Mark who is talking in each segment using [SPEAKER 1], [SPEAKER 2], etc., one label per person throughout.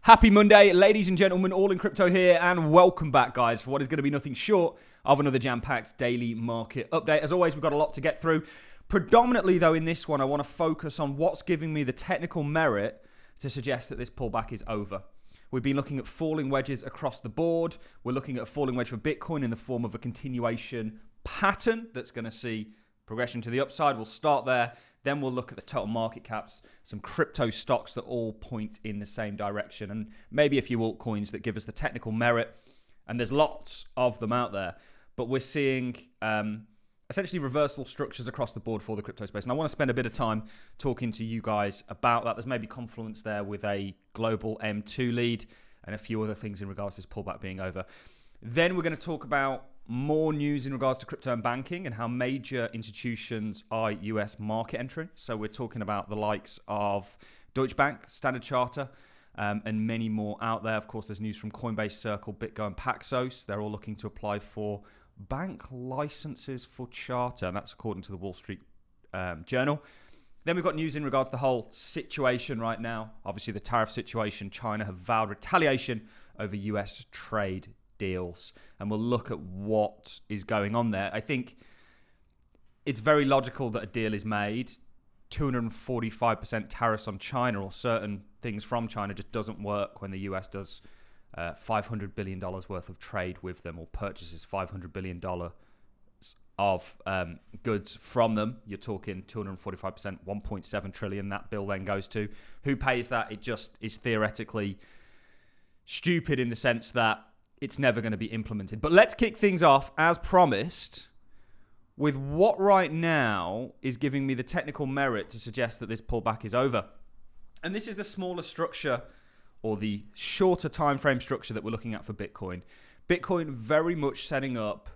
[SPEAKER 1] Happy Monday, ladies and gentlemen, Allincrypto here, and welcome back, guys, for what is going to be nothing short of another jam-packed daily market update. As always, we've got a lot to get through. Predominantly, though, in this one, I want to focus on what's giving me the technical merit to suggest that this pullback is over. We've been looking at falling wedges across the board. We're looking at a falling wedge for Bitcoin in the form of a continuation pattern that's going to see progression to the upside. We'll start there. Then we'll look at the total market caps, some crypto stocks that all point in the same direction, and maybe a few altcoins that give us the technical merit. And there's lots of them out there, but we're seeing essentially reversal structures across the board for the crypto space. And I want to spend a bit of time talking to you guys about that. There's maybe confluence there with a global M2 lead and a few other things in regards to this pullback being over. Then we're going to talk about more news in regards to crypto and banking and how major institutions are US market entering. So we're talking about the likes of Deutsche Bank, Standard Chartered, and many more out there. Of course, there's news from Coinbase, Circle, BitGo, and Paxos. They're all looking to apply for bank licenses for charter, and that's according to the Wall Street Journal. Then we've got news in regards to the whole situation right now. Obviously, the tariff situation. China have vowed retaliation over US trade deals, and we'll look at what is going on there. I think it's very logical that a deal is made. 245% tariffs on China or certain things from China just doesn't work when the US does $500 billion worth of trade with them, or purchases $500 billion of goods from them. You're talking 245%, 1.7 trillion that bill then goes to. Who pays that? It just is theoretically stupid in the sense that it's never going to be implemented. But let's kick things off, as promised, with what right now is giving me the technical merit to suggest that this pullback is over. And this is the smaller structure, or the shorter time frame structure, that we're looking at for Bitcoin. Bitcoin very much setting up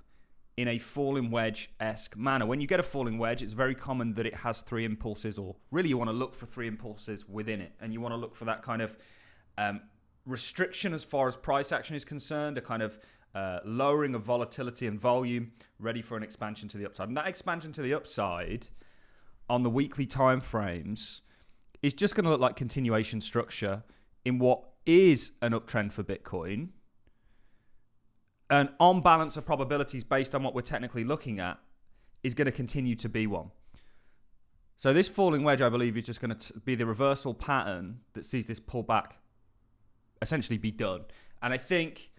[SPEAKER 1] in a falling wedge-esque manner. When you get a falling wedge, it's very common that it has three impulses, or really you want to look for three impulses within it. And you want to look for that kind of restriction as far as price action is concerned, a kind of lowering of volatility and volume, ready for an expansion to the upside. And that expansion to the upside on the weekly time frames is just going to look like continuation structure in what is an uptrend for Bitcoin. And on balance of probabilities, based on what we're technically looking at, is going to continue to be one. So this falling wedge, I believe, is just going to be the reversal pattern that sees this pullback essentially be done. And I think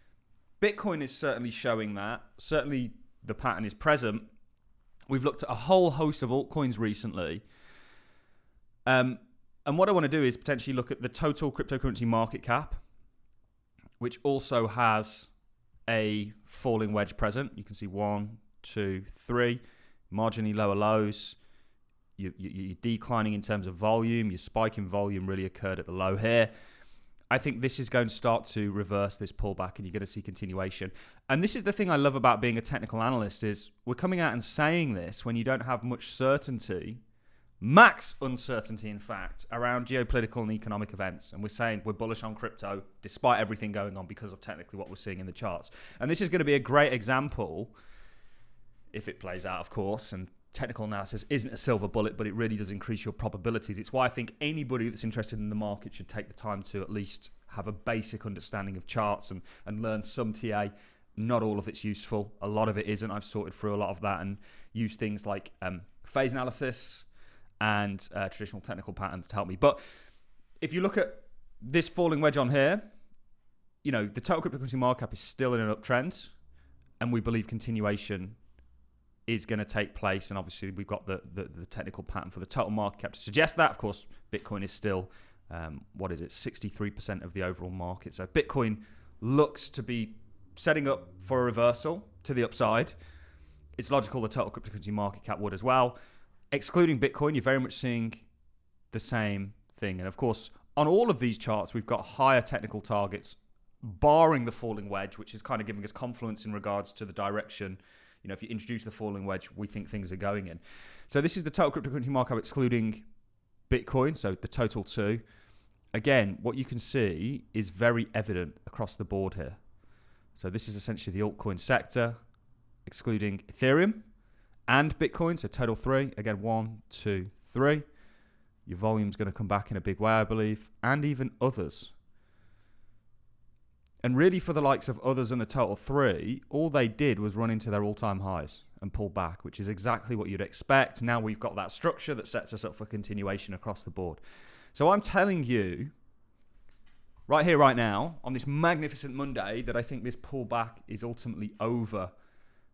[SPEAKER 1] Bitcoin is certainly showing that. Certainly the pattern is present. We've looked at a whole host of altcoins recently. And what I want to do is potentially look at the total cryptocurrency market cap, which also has a falling wedge present. You can see 1, 2, 3, marginally lower lows. You're declining in terms of volume. Your spike in volume really occurred at the low here. I think this is going to start to reverse this pullback, and you're going to see continuation. And this is the thing I love about being a technical analyst, is we're coming out and saying this when you don't have much certainty, max uncertainty, in fact, around geopolitical and economic events. And we're saying we're bullish on crypto despite everything going on because of technically what we're seeing in the charts. And this is going to be a great example, if it plays out, of course, and technical analysis isn't a silver bullet, but it really does increase your probabilities. It's why I think anybody that's interested in the market should take the time to at least have a basic understanding of charts and learn some TA. Not all of it's useful. A lot of it isn't. I've sorted through a lot of that and used things like phase analysis and traditional technical patterns to help me. But if you look at this falling wedge on here, you know, the total cryptocurrency market cap is still in an uptrend, and we believe continuation is going to take place. And obviously we've got the technical pattern for the total market cap to suggest that. Of course, Bitcoin is still, 63% of the overall market. So Bitcoin looks to be setting up for a reversal to the upside. It's logical the total cryptocurrency market cap would as well. Excluding Bitcoin, you're very much seeing the same thing. And of course, on all of these charts, we've got higher technical targets, barring the falling wedge, which is kind of giving us confluence in regards to the direction. You know, if you introduce the falling wedge, we think things are going in. So this is the total cryptocurrency market cap excluding Bitcoin, so the total two. Again, what you can see is very evident across the board here. So this is essentially the altcoin sector, excluding Ethereum and Bitcoin, so total 3. Again, 1, 2, 3. Your volume's going to come back in a big way, I believe, and even others. And really for the likes of others and the total three, all they did was run into their all-time highs and pull back, which is exactly what you'd expect. Now we've got that structure that sets us up for continuation across the board. So I'm telling you right here, right now, on this magnificent Monday, that I think this pullback is ultimately over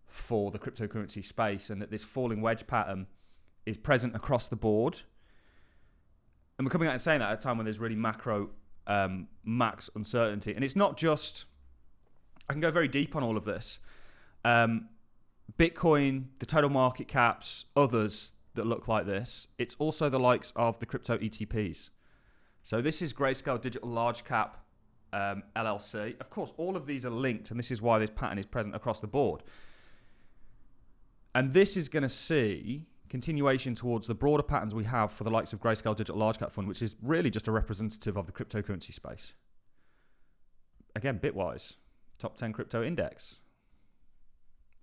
[SPEAKER 1] for the cryptocurrency space, and that this falling wedge pattern is present across the board. And we're coming out and saying that at a time when there's really macro max uncertainty. And it's not just, I can go very deep on all of this. Bitcoin, the total market caps, others that look like this. It's also the likes of the crypto ETPs. So this is Grayscale Digital Large Cap LLC. Of course, all of these are linked, and this is why this pattern is present across the board. And this is going to see continuation towards the broader patterns we have for the likes of Grayscale Digital Large Cap Fund, which is really just a representative of the cryptocurrency space. Again, Bitwise, top 10 crypto index.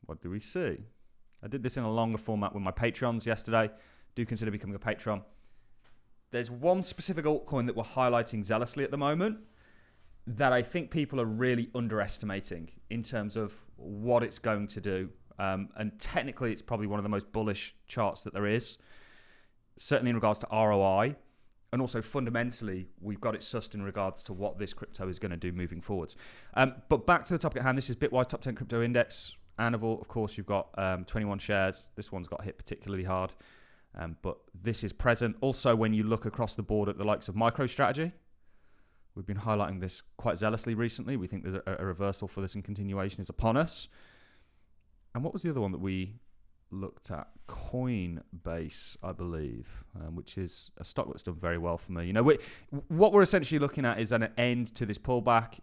[SPEAKER 1] What do we see? I did this in a longer format with my Patreons yesterday. Do consider becoming a patron. There's one specific altcoin that we're highlighting zealously at the moment that I think people are really underestimating in terms of what it's going to do. And technically, it's probably one of the most bullish charts that there is, certainly in regards to ROI. And also fundamentally, we've got it sussed in regards to what this crypto is going to do moving forwards. But back to the topic at hand, this is Bitwise Top 10 Crypto Index. Annual, of course, you've got 21 shares. This one's got hit particularly hard. But this is present. Also, when you look across the board at the likes of MicroStrategy, we've been highlighting this quite zealously recently. We think there's a reversal for this and continuation is upon us. And what was the other one that we looked at? Coinbase, I believe, which is a stock that's done very well for me. You know, what we're essentially looking at is an end to this pullback,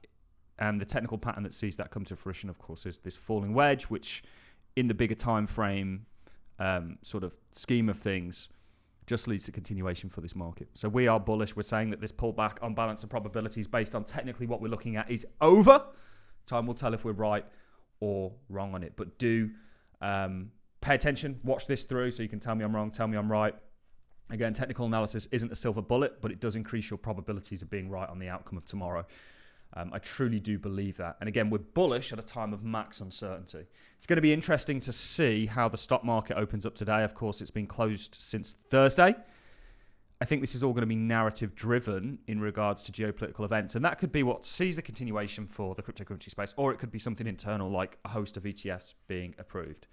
[SPEAKER 1] and the technical pattern that sees that come to fruition, of course, is this falling wedge, which in the bigger time frame sort of scheme of things just leads to continuation for this market. So we are bullish. We're saying that this pullback on balance of probabilities based on technically what we're looking at is over. Time will tell if we're right or wrong on it, but do pay attention, watch this through so you can tell me I'm wrong, tell me I'm right. Again, technical analysis isn't a silver bullet, but it does increase your probabilities of being right on the outcome of tomorrow. I truly do believe that. And again, we're bullish at a time of max uncertainty. It's going to be interesting to see how the stock market opens up today. Of course, it's been closed since Thursday. I think this is all going to be narrative driven in regards to geopolitical events. And that could be what sees the continuation for the cryptocurrency space, or it could be something internal like a host of ETFs being approved.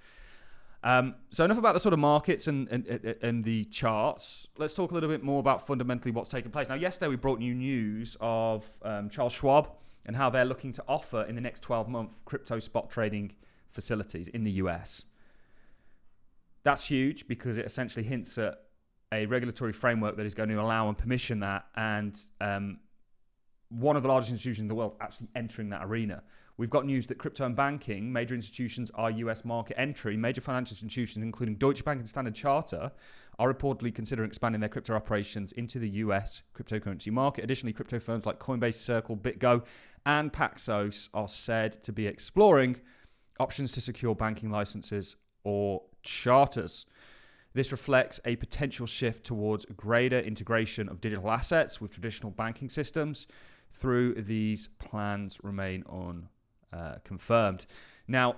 [SPEAKER 1] So enough about the sort of markets and the charts. Let's talk a little bit more about fundamentally what's taking place. Now, yesterday we brought you news of Charles Schwab and how they're looking to offer in the next 12-month crypto spot trading facilities in the US. That's huge because it essentially hints at a regulatory framework that is going to allow and permission that, and one of the largest institutions in the world actually entering that arena. We've got news that crypto and banking, major institutions are US market entry. Major financial institutions, including Deutsche Bank and Standard Chartered, are reportedly considering expanding their crypto operations into the US cryptocurrency market. Additionally, crypto firms like Coinbase, Circle, BitGo, and Paxos are said to be exploring options to secure banking licenses or charters. This reflects a potential shift towards greater integration of digital assets with traditional banking systems. Through these plans remain unconfirmed. Now,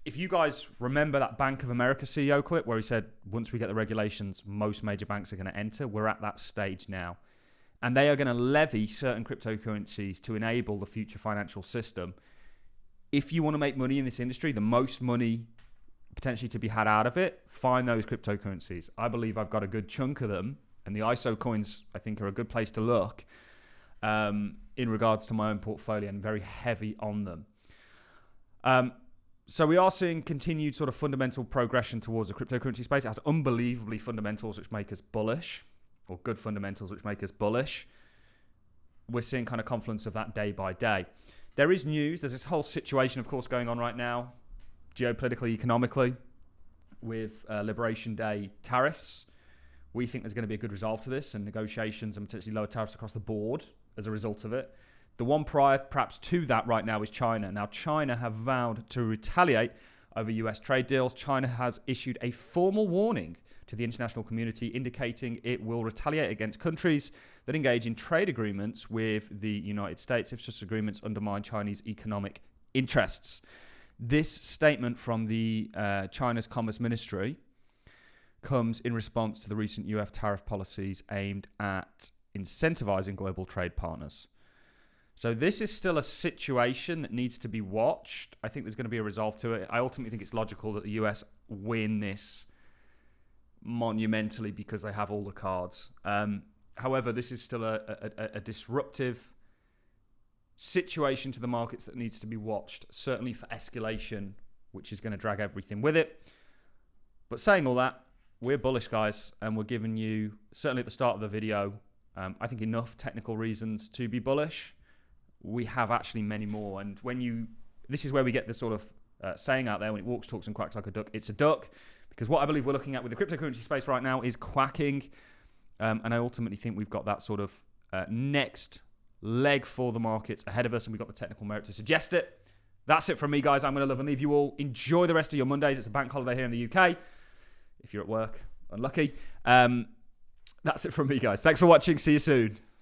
[SPEAKER 1] if you guys remember that Bank of America CEO clip where he said, once we get the regulations, most major banks are going to enter, we're at that stage now. And they are going to levy certain cryptocurrencies to enable the future financial system. If you want to make money in this industry, the most money potentially to be had out of it, find those cryptocurrencies. I believe I've got a good chunk of them, and the ISO coins, I think, are a good place to look in regards to my own portfolio, and very heavy on them. So we are seeing continued sort of fundamental progression towards the cryptocurrency space. It has unbelievably fundamentals which make us bullish, or good fundamentals which make us bullish. We're seeing kind of confluence of that day by day. There is news. There's this whole situation, of course, going on right now, geopolitically, economically, with Liberation Day tariffs. We think there's going to be a good resolve to this, and negotiations and potentially lower tariffs across the board as a result of it. The one prior perhaps to that right now is China. Now, China have vowed to retaliate over US trade deals. China has issued a formal warning to the international community, indicating it will retaliate against countries that engage in trade agreements with the United States if such agreements undermine Chinese economic interests. This statement from the China's Commerce Ministry comes in response to the recent US tariff policies aimed at incentivizing global trade partners. So this is still a situation that needs to be watched. I think there's going to be a resolve to it. I ultimately think it's logical that the US win this monumentally because they have all the cards. However, this is still a disruptive situation to the markets that needs to be watched, certainly for escalation, which is going to drag everything with it. But saying all that, we're bullish, guys, and we're giving you, certainly at the start of the video, I think enough technical reasons to be bullish. We have actually many more. And this is where we get the sort of saying out there, when it walks, talks, and quacks like a duck, it's a duck. Because what I believe we're looking at with the cryptocurrency space right now is quacking. And I ultimately think we've got that sort of next leg for the markets ahead of us, and we've got the technical merit to suggest it. That's it from me, guys. I'm going to love and leave you all. Enjoy the rest of your Mondays. It's a bank holiday here in the UK. If you're at work, unlucky. That's it from me, guys. Thanks for watching. See you soon.